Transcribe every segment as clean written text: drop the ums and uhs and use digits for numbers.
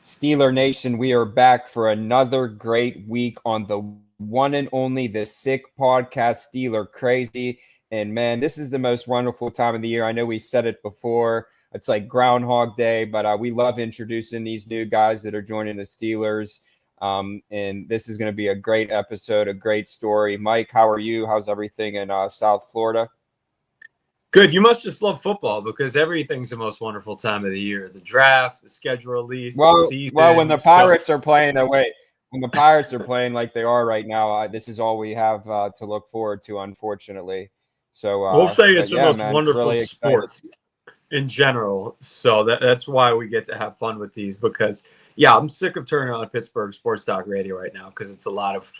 Steeler Nation, we are back for another great week on the one and only The Sick Podcast, Steeler Crazy. And man, this is the most wonderful time of the year. I know we said it before. It's like Groundhog Day, but we love introducing these new guys that are joining the Steelers. And this is going to be a great episode, a great story. Mike, how are you? How's everything in South Florida? Good. You must just love football because everything's the most wonderful time of the year. The draft, the schedule release, the season. Well, when the Pirates are playing when the Pirates are playing like they are right now, this is all we have to look forward to, unfortunately. So we'll say it's the most wonderful really sports in general. So that's why we get to have fun with these because, yeah, I'm sick of turning on Pittsburgh Sports Talk Radio right now because it's a lot of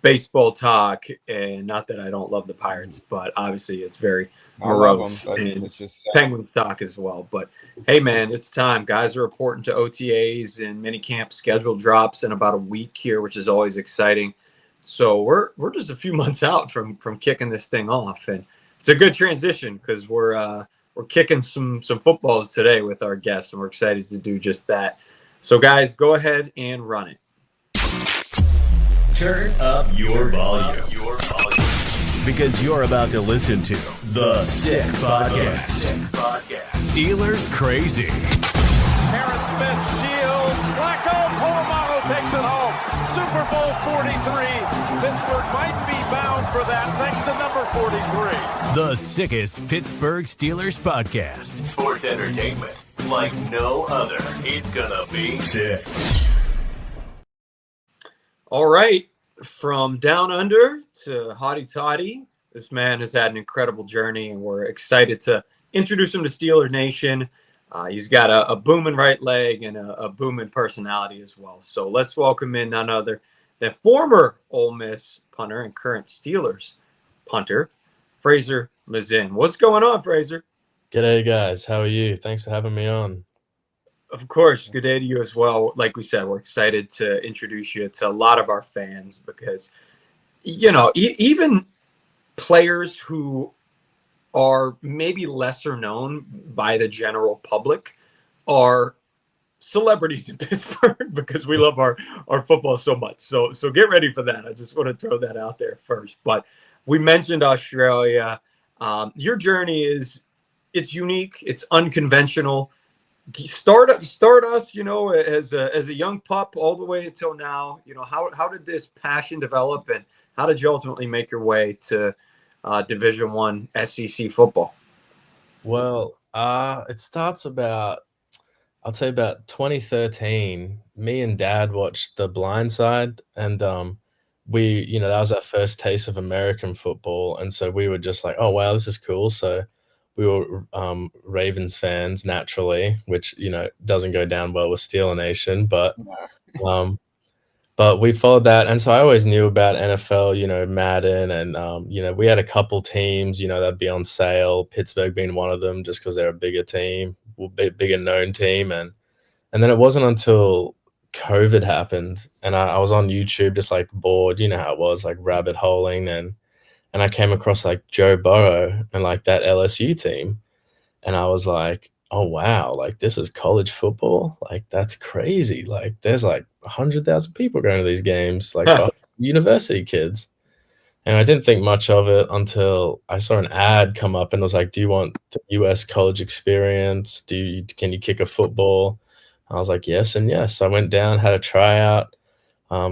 baseball talk, and not that I don't love the Pirates, but obviously it's very morose, and it's just Penguins talk as well. But hey, man, it's time. Guys are reporting to OTAs and minicamp schedule drops in about a week here, which is always exciting. So we're just a few months out from kicking this thing off, and it's a good transition because we're kicking some footballs today with our guests, and we're excited to do just that. So guys, go ahead and run it. Turn up your volume. Because you're about to listen to The Sick Podcast. Steelers Crazy. Harris Smith shields. Flacco. Polamalu takes it home. Super Bowl 43. Pittsburgh might be bound for that thanks to number 43. The sickest Pittsburgh Steelers podcast. Sports entertainment like no other. It's gonna be sick. All right, from down under to hotty toddy, this man has had an incredible journey, and we're excited to introduce him to Steeler Nation. He's got a booming right leg and a booming personality as well. So let's welcome in none other than former Ole Miss punter and current Steelers punter, Fraser Masin. What's going on, Fraser? G'day, guys. How are you? Thanks for having me on. Of course, good day to you as well. Like we said, we're excited to introduce you to a lot of our fans because, you know, even players who are maybe lesser known by the general public are celebrities in Pittsburgh because we love our football so much. So get ready for that. I just want to throw that out there first. But we mentioned Australia. Your journey it's unique. It's unconventional. Start us, you know, as a young pup all the way until now. You know, how did this passion develop, and how did you ultimately make your way to Division I SEC football? Well, it starts about 2013. Me and Dad watched The Blind Side, and that was our first taste of American football, and so we were just like, oh wow, this is cool. So we were Ravens fans naturally, which, you know, doesn't go down well with Steeler Nation, but we followed that. And so I always knew about NFL, you know, Madden, and, we had a couple teams, you know, that'd be on sale, Pittsburgh being one of them, just because they're a bigger team, bigger known team. And then it wasn't until COVID happened, and I was on YouTube just like bored, you know how it was, like rabbit holing, and I came across like Joe Burrow and like that LSU team. And I was like, oh, wow, like this is college football. Like that's crazy. Like there's like 100,000 people going to these games, like university kids. And I didn't think much of it until I saw an ad come up and it was like, do you want the US college experience? Can you kick a football? I was like, yes and yes. So I went down, had a tryout.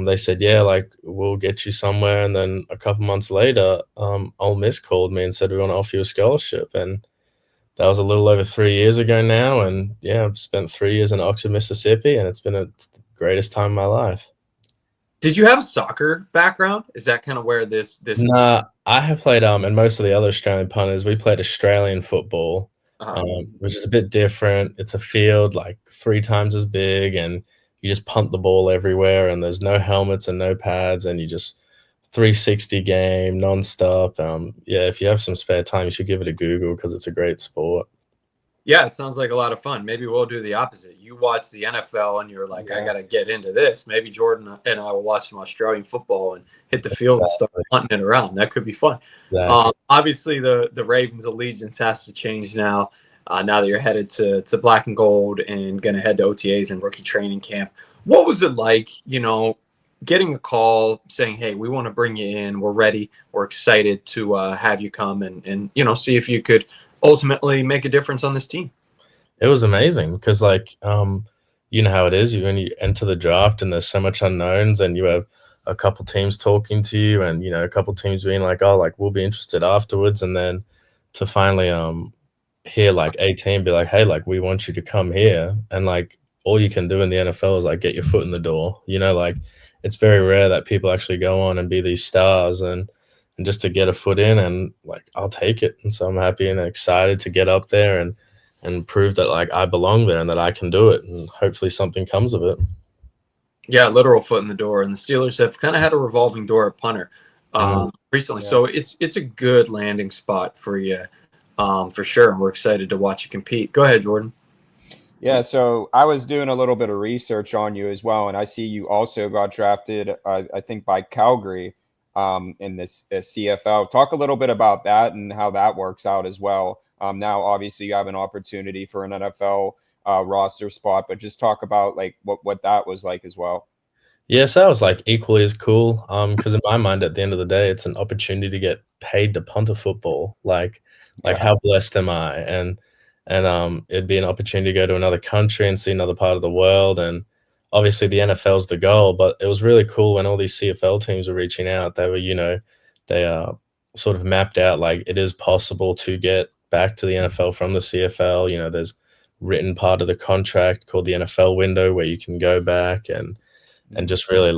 They said, yeah, like we'll get you somewhere. And then a couple months later, Ole Miss called me and said, we want to offer you a scholarship. And that was a little over 3 years ago now. And yeah, I've spent 3 years in Oxford, Mississippi, and it's been the greatest time of my life. Did you have a soccer background? Is that kind of where this? Nah, I have played, and most of the other Australian punters, we played Australian football, which is a bit different. It's a field like 3 times as big, and you just punt the ball everywhere, and there's no helmets and no pads, and you just 360 game nonstop. If you have some spare time, you should give it a Google because it's a great sport. Yeah, it sounds like a lot of fun. Maybe we'll do the opposite. You watch the NFL and you're like, I got to get into this. Maybe Jordan and I will watch some Australian football and hit the field and start hunting it around. That could be fun. Exactly. Obviously, the Ravens allegiance has to change now. now that you're headed to black and gold and going to head to OTAs and rookie training camp. What was it like, getting a call saying, hey, we want to bring you in. We're ready. We're excited to have you come and see if you could ultimately make a difference on this team? It was amazing because, you know how it is. When you enter the draft and there's so much unknowns and you have a couple teams talking to you and, a couple teams being like, oh, we'll be interested afterwards. And then to finally hear a team be like, hey, we want you to come here. And all you can do in the NFL is get your foot in the door. It's very rare that people actually go on and be these stars and just to get a foot in and I'll take it. And so I'm happy and excited to get up there and prove that I belong there and that I can do it, and hopefully something comes of it. Yeah, literal foot in the door. And the Steelers have kind of had a revolving door at punter recently. Yeah. So it's a good landing spot for you for sure. And we're excited to watch you compete. Go ahead, Jordan. Yeah, so I was doing a little bit of research on you as well, and I see you also got drafted, I think, by Calgary in this CFL. Talk a little bit about that and how that works out as well. Now, obviously, you have an opportunity for an NFL roster spot, but just talk about what that was like as well. Yes, that was equally as cool. Because in my mind, at the end of the day, it's an opportunity to get paid to punt a football. How blessed am I? And it'd be an opportunity to go to another country and see another part of the world. And obviously, the NFL's the goal, but it was really cool when all these CFL teams were reaching out. They were, they sort of mapped out it is possible to get back to the NFL from the CFL. There's written part of the contract called the NFL window where you can go back and just really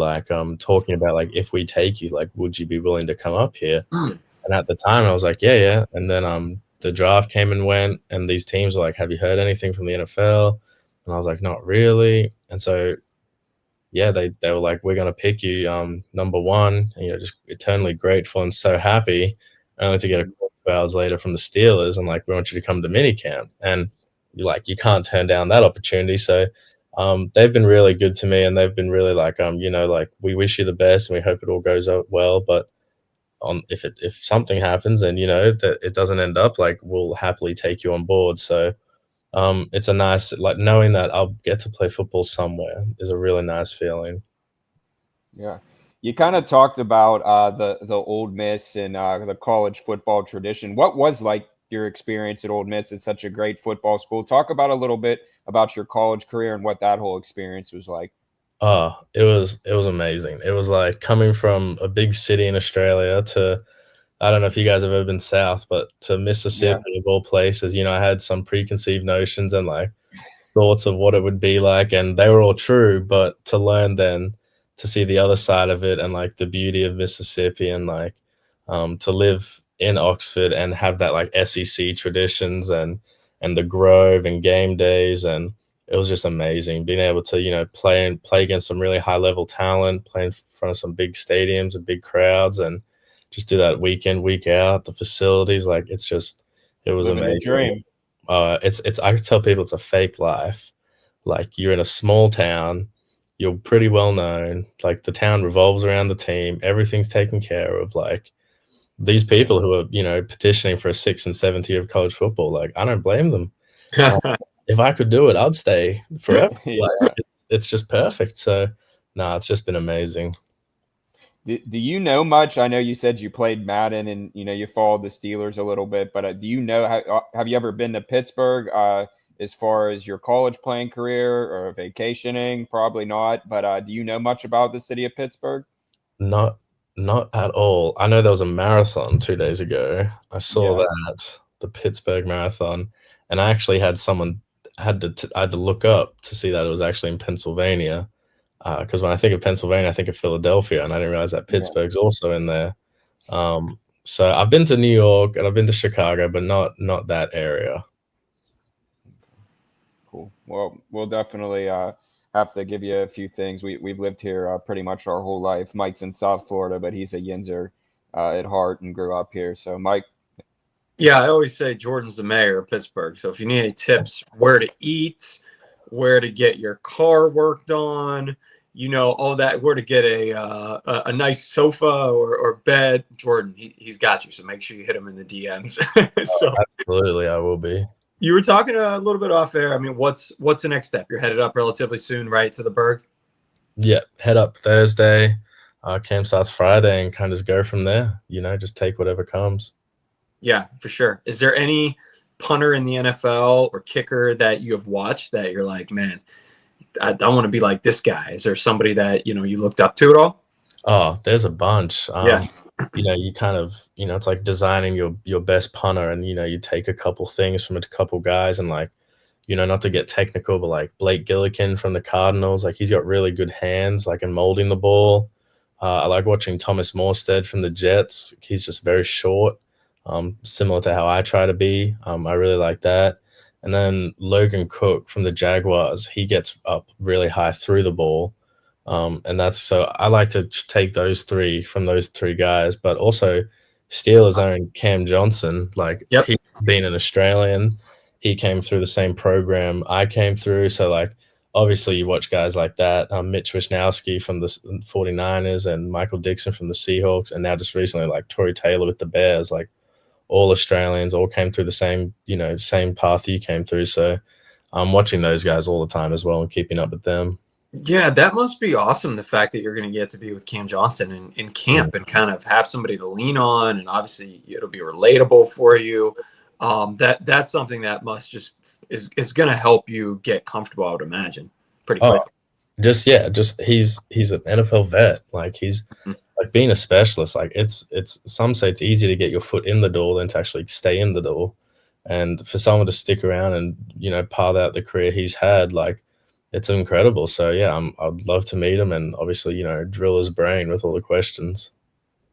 talking about if we take you, would you be willing to come up here? And at the time I was yeah. And then the draft came and went, and these teams were have you heard anything from the NFL? And I was not really. And so yeah, they were we're gonna pick you number one, and just eternally grateful and so happy, only to get a call 2 hours later from the Steelers and we want you to come to minicamp. And you can't turn down that opportunity. So they've been really good to me, and they've been really we wish you the best and we hope it all goes out well, but if something happens and that it doesn't end up, we'll happily take you on board. So it's a nice knowing that I'll get to play football somewhere is a really nice feeling. Yeah. You kind of talked about the Ole Miss and the college football tradition. What was your experience at Ole Miss? It's such a great football school. Talk about a little bit about your college career and what that whole experience was like. Oh, it was amazing. It was coming from a big city in Australia to, I don't know if you guys have ever been south, but to Mississippi, of all places. I had some preconceived notions and thoughts of what it would be like, and they were all true. But to learn then to see the other side of it and the beauty of Mississippi and to live in Oxford and have that SEC traditions and the Grove and game days, and it was just amazing being able to play against some really high level talent, play in front of some big stadiums and big crowds, and just do that week in, week out. The facilities, it was living amazing. A dream. It's I tell people it's a fake life. You're in a small town, you're pretty well known. The town revolves around the team. Everything's taken care of. These people who are petitioning for a 6th and 7th year of college football, I don't blame them. If I could do it, I'd stay forever. Yeah. It's just perfect. So no, it's just been amazing. Do you know much? I know you said you played Madden and you followed the Steelers a little bit, but do you know have you ever been to Pittsburgh as far as your college playing career or vacationing? Probably not, but do you know much about the city of Pittsburgh? Not at all. I know there was a marathon 2 days ago. I saw that, the Pittsburgh Marathon, and I actually had someone I had to look up to see that it was actually in Pennsylvania. Because when I think of Pennsylvania, I think of Philadelphia, and I didn't realize that Pittsburgh's also in there. So I've been to New York and I've been to Chicago, but not that area. Cool. Well, we'll definitely have to give you a few things. We've lived here pretty much our whole life. Mike's in South Florida, but he's a Yinzer at heart and grew up here. So, Mike. Yeah, I always say Jordan's the mayor of Pittsburgh. So if you need any tips where to eat, where to get your car worked on, all that, where to get a nice sofa or bed, Jordan, he's got you. So make sure you hit him in the DMs. Absolutely, I will be. You were talking a little bit off air. I mean, what's the next step? You're headed up relatively soon, right, to the Berg? Yeah, head up Thursday. Camp starts Friday and kind of just go from there. Just take whatever comes. Yeah, for sure. Is there any punter in the NFL or kicker that you have watched that you're like, man, I want to be like this guy? Is there somebody that, you looked up to at all? Oh, there's a bunch. Yeah. You kind of, it's like designing your best punter, and, you take a couple things from a couple guys, and like, not to get technical, but like Blake Gillikin from the Cardinals, like he's got really good hands, like in molding the ball. I like watching Thomas Morstead from the Jets. He's just very short, similar to how I try to be. I really like that. And then Logan Cook from the Jaguars, he gets up really high through the ball. And that's so I like to take those three from those three guys, but also Steelers own Cam Johnson. Like he's been an Australian. He came through the same program I came through. So like, obviously you watch guys like that, Mitch Wishnowsky from the 49ers and Michael Dixon from the Seahawks. And now just recently, like Torrey Taylor with the Bears, like all Australians all came through the same, same path you came through. So I'm watching those guys all the time as well and keeping up with them. Yeah, that must be awesome. The fact that you're going to get to be with Cam Johnson in camp and kind of have somebody to lean on, and obviously it'll be relatable for you. That's something that must just is going to help you get comfortable, I would imagine, pretty quick. Just he's an NFL vet. Like he's like being a specialist. Like it's some say it's easier to get your foot in the door than to actually stay in the door. And for someone to stick around and part out the career he's had, like it's incredible. So yeah, I'd love to meet him and obviously drill his brain with all the questions.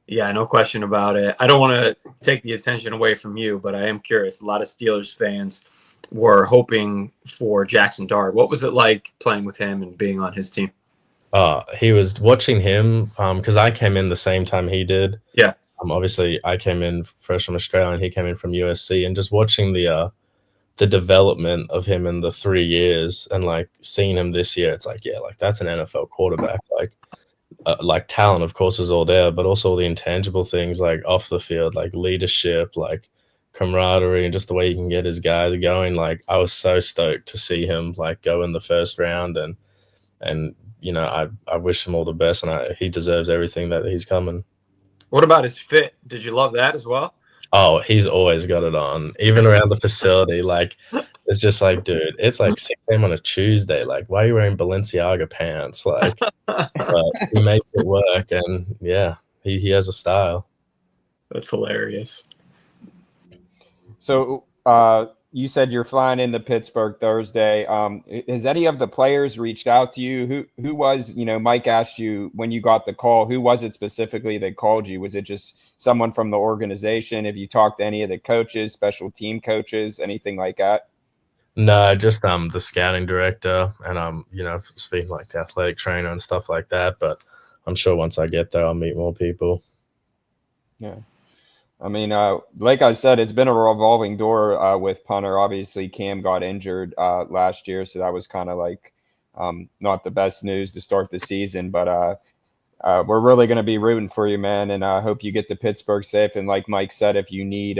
Yeah, no question about it. I don't want to take the attention away from you, but I am curious. A lot of Steelers fans were hoping for Jackson Dart. What was it like playing with him and being on his team? He was watching him because I came in the same time he did. Yeah. Obviously, I came in fresh from Australia and he came in from USC, and just watching the development of him in the 3 years and like seeing him this year, it's like, yeah, like that's an NFL quarterback. Like talent, of course, is all there, but also all the intangible things like off the field, like leadership, like camaraderie, and just the way he can get his guys going. Like I was so stoked to see him like go in the first round, and I wish him all the best, and he deserves everything that he's coming. What about his fit? Did you love that as well? Oh, he's always got it on, even around the facility. Like, it's just like, dude, it's like 6 a.m. on a Tuesday. Like, why are you wearing Balenciaga pants? Like, but he makes it work, and yeah, he has a style. That's hilarious. So, you said you're flying into Pittsburgh Thursday. Has any of the players reached out to you? Who was, Mike asked you when you got the call, who was it specifically that called you? Was it just someone from the organization? Have you talked to any of the coaches, special team coaches, anything like that? No, just the scouting director and speaking like the athletic trainer and stuff like that. But I'm sure once I get there, I'll meet more people. Yeah. I mean, like I said, it's been a revolving door with punter. Obviously, Cam got injured last year, so that was kind of like not the best news to start the season. But we're really going to be rooting for you, man, and I hope you get to Pittsburgh safe. And like Mike said, if you need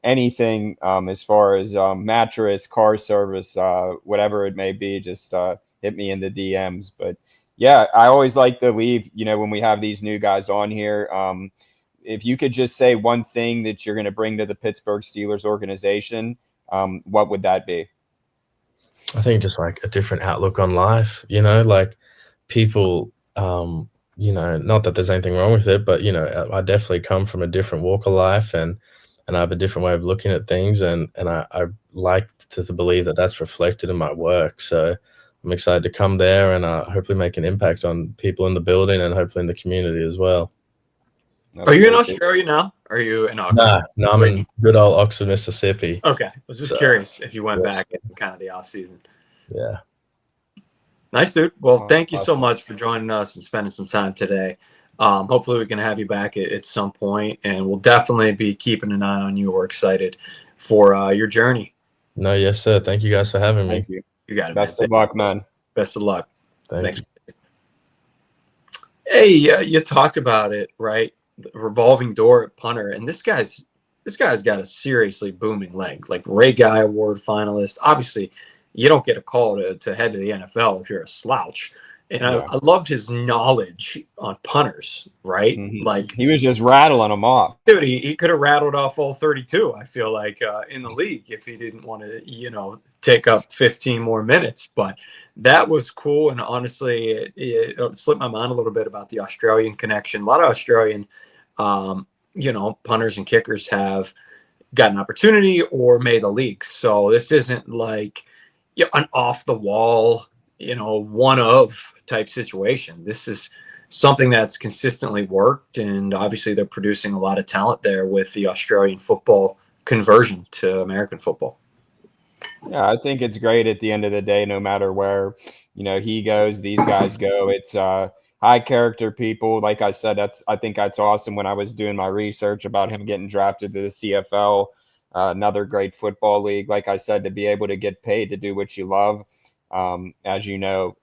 anything as far as mattress, car service, whatever it may be, just hit me in the DMs. But yeah, I always like to leave, when we have these new guys on here. If you could just say one thing that you're going to bring to the Pittsburgh Steelers organization, what would that be? I think just like a different outlook on life, like people, not that there's anything wrong with it, but, I definitely come from a different walk of life and I have a different way of looking at things. And I like to believe that that's reflected in my work. So I'm excited to come there and hopefully make an impact on people in the building and hopefully in the community as well. Are you in Australia now? Are you in Oxford? No, I'm in good old Oxford, Mississippi. Okay. I was just curious if you went back in kind of the off season. Yeah. Nice, dude. Well, thank you so much for joining us and spending some time today. Hopefully we can have you back at some point, and we'll definitely be keeping an eye on you. We're excited for your journey. No, yes, sir. Thank you guys for having me. Thank you. You got it. Best of luck, man. Best of luck. Thanks. Hey, you talked about it, right? The revolving door at punter, and this guy's this guy's got a seriously booming leg. Like Ray Guy Award finalist. Obviously, you don't get a call to head to the NFL if you're a slouch. And Yeah. I loved his knowledge on punters, right? Mhm. Like, He was just rattling them off. dude, he could have rattled off all 32, I feel like, in the league if he didn't want to, take up 15 more minutes. But that was cool. And honestly, it slipped my mind a little bit about the Australian connection. A lot of Australian, punters and kickers have got an opportunity or made the league. So this isn't like an off the wall, one of type situation. This is something that's consistently worked, and obviously they're producing a lot of talent there with the Australian football conversion to American football. Yeah, I think it's great at the end of the day, no matter where, he goes, these guys go. It's high character people. Like I said, I think that's awesome. When I was doing my research about him getting drafted to the CFL, another great football league, like I said, to be able to get paid to do what you love. As you know,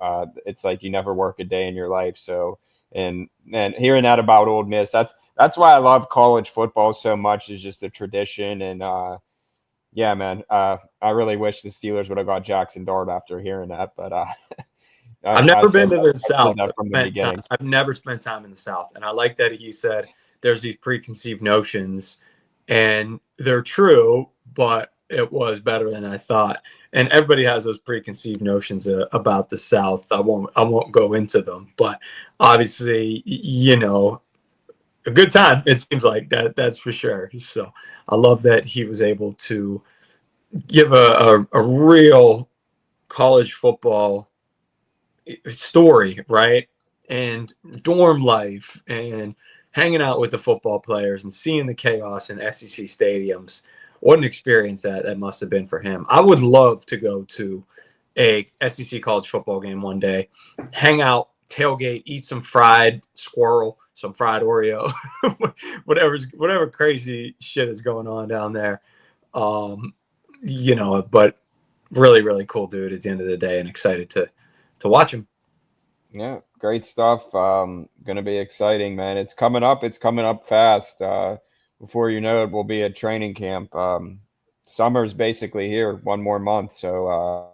it's like you never work a day in your life. So, and hearing that about Ole Miss, that's why I love college football so much, is just the tradition. And yeah, man, I really wish the Steelers would have got Jackson Dart after hearing that. But I've never been to the South. From the beginning. I've never spent time in the South, and I like that he said there's these preconceived notions, and they're true, but it was better than I thought. And everybody has those preconceived notions about the South. I won't go into them, but obviously, a good time. It seems like that's for sure. So I love that he was able to give a real college football story, right? And dorm life and hanging out with the football players and seeing the chaos in SEC stadiums. What an experience that must have been for him. I would love to go to a SEC college football game one day, hang out, tailgate, eat some fried squirrel, some fried Oreo, whatever crazy shit is going on down there. But really, really cool dude at the end of the day, and excited to watch him. Yeah, great stuff. Going to be exciting, man. It's coming up fast. Before you know it, we'll be at training camp. Summer's basically here, one more month. So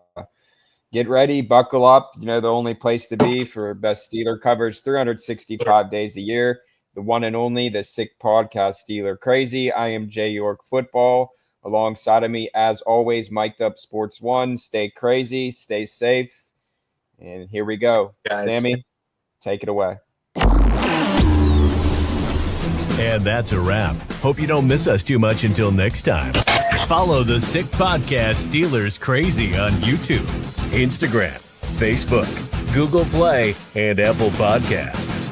get ready, buckle up. The only place to be for best Steeler coverage 365 days a year. The one and only, the Sick Podcast, Steeler Crazy. I am Jay York Football. Alongside of me, as always, Mic'd Up Sports One. Stay crazy, stay safe. And here we go. Guys. Sammy, take it away. And that's a wrap. Hope you don't miss us too much until next time. Follow the Sick Podcast Steelers Crazy on YouTube, Instagram, Facebook, Google Play, and Apple Podcasts.